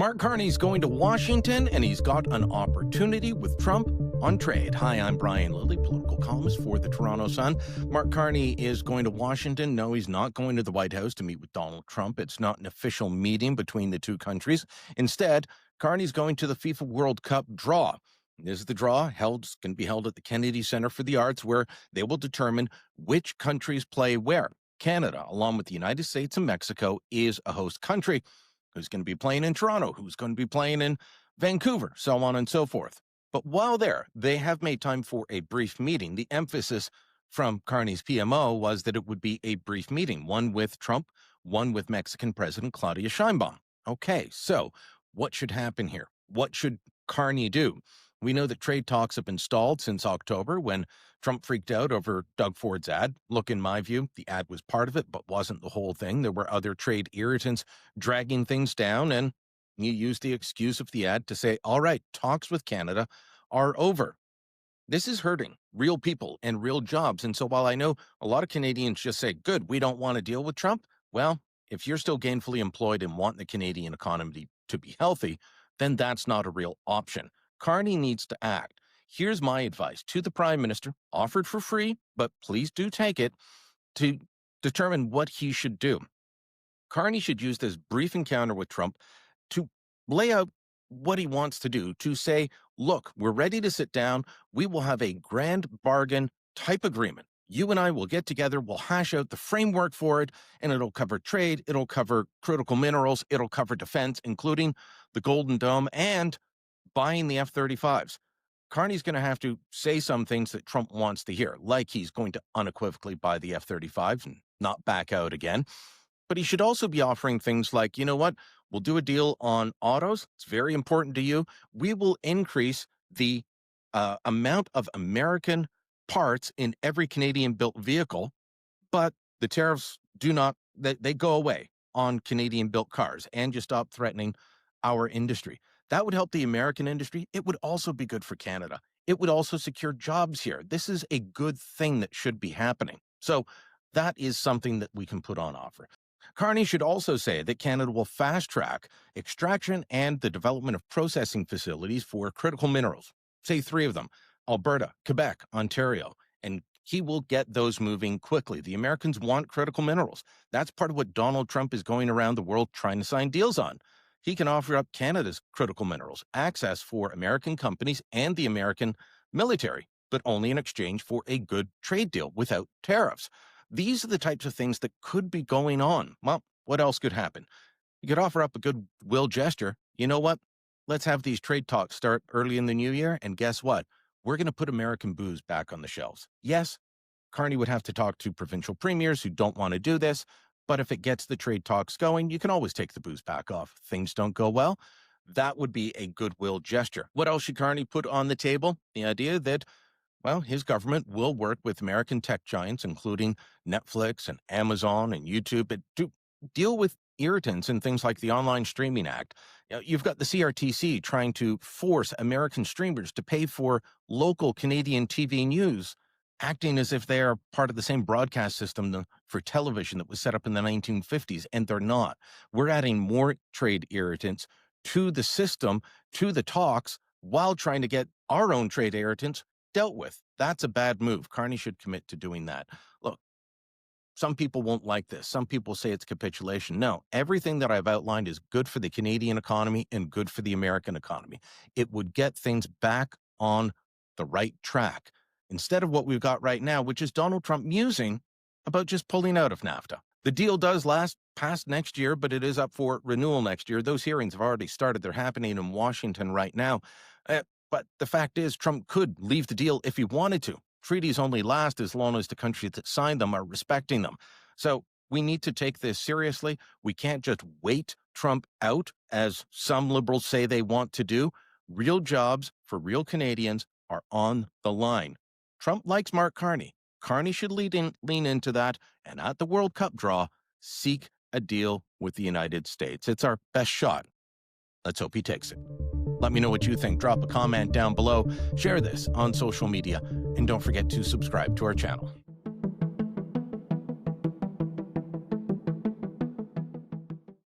Mark Carney's going to Washington, and he's got an opportunity with Trump on trade. Hi, I'm Brian Lilley, political columnist for the Toronto Sun. Mark Carney is going to Washington. No, he's not going to the White House to meet with Donald Trump. It's not an official meeting between the two countries. Instead, Carney's going to the FIFA World Cup draw. This is the draw going to be held at the Kennedy Center for the Arts, where they will determine which countries play where. Canada, along with the United States and Mexico, is a host country. Who's going to be playing in Toronto? Who's going to be playing in Vancouver? So on and so forth. But while there, they have made time for a brief meeting. The emphasis from Carney's PMO was that it would be a brief meeting, one with Trump, one with Mexican President Claudia Sheinbaum. Okay, so what should happen here? What should Carney do? We know that trade talks have been stalled since October when Trump freaked out over Doug Ford's ad. Look, in my view, the ad was part of it, but wasn't the whole thing. There were other trade irritants dragging things down, and he used the excuse of the ad to say, all right, talks with Canada are over. This is hurting real people and real jobs. And so while I know a lot of Canadians just say, good, we don't want to deal with Trump, well, if you're still gainfully employed and want the Canadian economy to be healthy, then that's not a real option. Carney needs to act. Here's my advice to the Prime Minister, offered for free, but please do take it, to determine what he should do. Carney should use this brief encounter with Trump to lay out what he wants to do, to say, look, we're ready to sit down. We will have a grand bargain type agreement. You and I will get together, we'll hash out the framework for it, and it'll cover trade, it'll cover critical minerals, it'll cover defense, including the Golden Dome and buying the F-35s. Carney's going to have to say some things that Trump wants to hear, like he's going to unequivocally buy the F-35s and not back out again. But he should also be offering things like, you know what, we'll do a deal on autos. It's very important to you. We will increase the amount of American parts in every Canadian-built vehicle, but the tariffs they go away on Canadian-built cars, and you stop threatening our industry. That would help the American industry. It would also be good for Canada. It would also secure jobs here. This is a good thing that should be happening. So that is something that we can put on offer. Carney should also say that Canada will fast-track extraction and the development of processing facilities for critical minerals. Say 3 of them: Alberta, Quebec, Ontario. And he will get those moving quickly. The Americans want critical minerals. That's part of what Donald Trump is going around the world trying to sign deals on. He can offer up Canada's critical minerals, access for American companies and the American military, but only in exchange for a good trade deal without tariffs. These are the types of things that could be going on. Well, what else could happen? You could offer up a goodwill gesture. You know what? Let's have these trade talks start early in the new year, and guess what? We're going to put American booze back on the shelves. Yes, Carney would have to talk to provincial premiers who don't want to do this, but if it gets the trade talks going, you can always take the booze pack off. If things don't go well, that would be a goodwill gesture. What else should Carney put on the table? The idea that, well, his government will work with American tech giants, including Netflix and Amazon and YouTube, to deal with irritants and things like the Online Streaming Act. You've got the CRTC trying to force American streamers to pay for local Canadian TV news, acting as if they are part of the same broadcast system for television that was set up in the 1950s, and they're not. We're adding more trade irritants to the system, to the talks, while trying to get our own trade irritants dealt with. That's a bad move. Carney should commit to doing that. Look, some people won't like this. Some people say it's capitulation. No, everything that I've outlined is good for the Canadian economy and good for the American economy. It would get things back on the right track, instead of what we've got right now, which is Donald Trump musing about just pulling out of NAFTA. The deal does last past next year, but it is up for renewal next year. Those hearings have already started. They're happening in Washington right now. But the fact is, Trump could leave the deal if he wanted to. Treaties only last as long as the countries that signed them are respecting them. So we need to take this seriously. We can't just wait Trump out, as some liberals say they want to do. Real jobs for real Canadians are on the line. Trump likes Mark Carney. Carney should lean into that, and at the World Cup draw, seek a deal with the United States. It's our best shot. Let's hope he takes it. Let me know what you think. Drop a comment down below. Share this on social media, and don't forget to subscribe to our channel.